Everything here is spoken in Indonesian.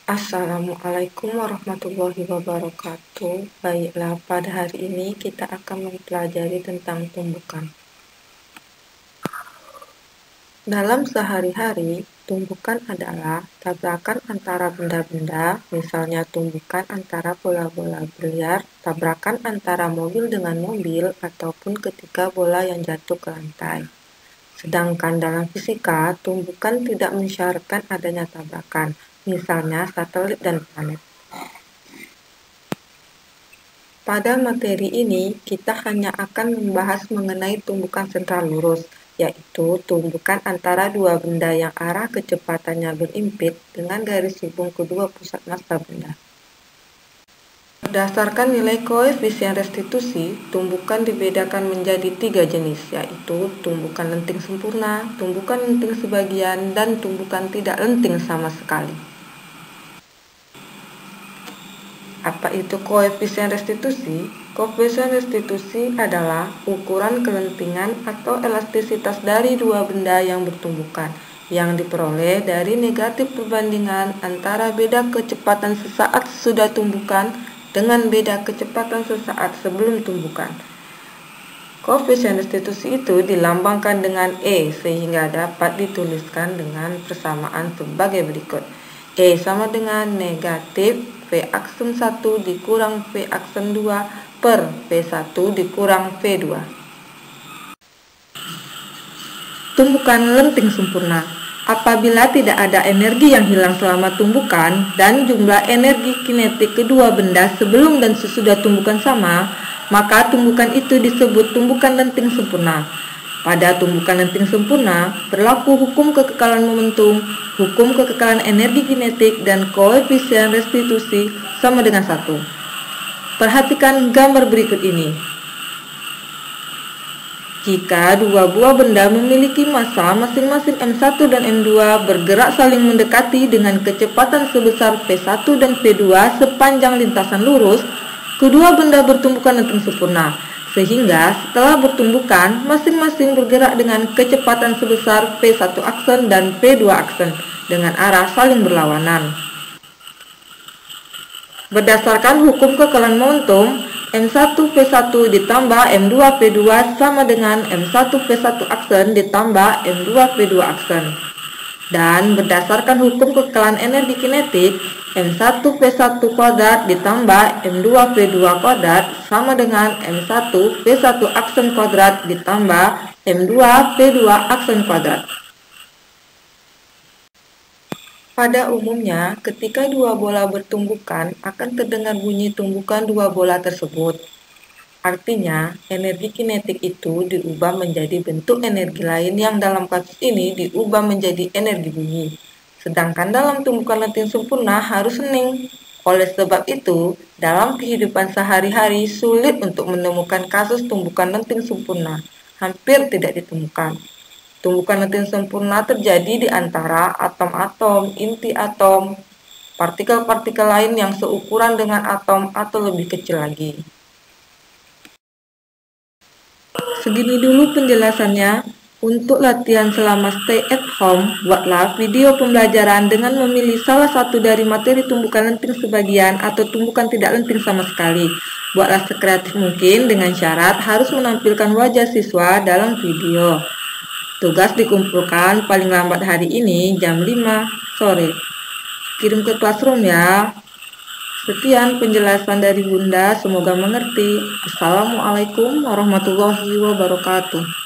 Assalamualaikum warahmatullahi wabarakatuh. Baiklah, pada hari ini kita akan mempelajari tentang tumbukan. Dalam sehari-hari, tumbukan adalah tabrakan antara benda-benda, misalnya tumbukan antara bola-bola biliar, tabrakan antara mobil dengan mobil, ataupun ketika bola yang jatuh ke lantai. Sedangkan dalam fisika, tumbukan tidak mensyaratkan adanya tabrakan, misalnya satelit dan planet. Pada materi ini, kita hanya akan membahas mengenai tumbukan sentral lurus, yaitu tumbukan antara dua benda yang arah kecepatannya berimpit dengan garis hubung kedua pusat massa benda. Berdasarkan nilai koefisien restitusi, tumbukan dibedakan menjadi 3 jenis, yaitu tumbukan lenting sempurna, tumbukan lenting sebagian, dan tumbukan tidak lenting sama sekali. Apa itu koefisien restitusi? Koefisien restitusi adalah ukuran kelentingan atau elastisitas dari dua benda yang bertumbukan, yang diperoleh dari negatif perbandingan antara beda kecepatan sesaat sesudah tumbukan dengan beda kecepatan sesaat sebelum tumbukan. Koefisien restitusi itu dilambangkan dengan E, sehingga dapat dituliskan dengan persamaan sebagai berikut. E sama dengan negatif V aksen 1 dikurang V aksen 2 per V1 dikurang V2. Tumbukan lenting sempurna. Apabila tidak ada energi yang hilang selama tumbukan dan jumlah energi kinetik kedua benda sebelum dan sesudah tumbukan sama, maka tumbukan itu disebut tumbukan lenting sempurna. Pada tumbukan lenting sempurna, berlaku hukum kekekalan momentum, hukum kekekalan energi kinetik, dan koefisien restitusi sama dengan 1. Perhatikan gambar berikut ini. Jika dua buah benda memiliki massa masing-masing M1 dan M2 bergerak saling mendekati dengan kecepatan sebesar V1 dan V2 sepanjang lintasan lurus, kedua benda bertumbukan lenting sempurna. Sehingga setelah bertumbukan, masing-masing bergerak dengan kecepatan sebesar V1 aksen dan V2 aksen dengan arah saling berlawanan. Berdasarkan hukum kekekalan momentum, M1 V1 ditambah M2 V2 sama dengan M1 V1 aksen ditambah M2 V2 aksen. Dan berdasarkan hukum kekekalan energi kinetik, M1 V1 kuadrat ditambah M2 V2 kuadrat sama dengan M1 V1 aksen kuadrat ditambah M2 V2 aksen kuadrat. Pada umumnya, ketika dua bola bertumbukan, akan terdengar bunyi tumbukan dua bola tersebut. Artinya, energi kinetik itu diubah menjadi bentuk energi lain yang dalam kasus ini diubah menjadi energi bunyi. Sedangkan dalam tumbukan lenting sempurna harus hening. Oleh sebab itu, dalam kehidupan sehari-hari sulit untuk menemukan kasus tumbukan lenting sempurna. Hampir tidak ditemukan. Tumbukan lenting sempurna terjadi di antara atom-atom, inti atom, partikel-partikel lain yang seukuran dengan atom atau lebih kecil lagi. Segini dulu penjelasannya. Untuk latihan selama stay at home, buatlah video pembelajaran dengan memilih salah satu dari materi tumbukan lenting sebagian atau tumbukan tidak lenting sama sekali. Buatlah sekreatif mungkin dengan syarat harus menampilkan wajah siswa dalam video. Tugas dikumpulkan paling lambat hari ini jam 5 sore. Kirim ke classroom ya. Sekian penjelasan dari Bunda, semoga mengerti. Assalamualaikum warahmatullahi wabarakatuh.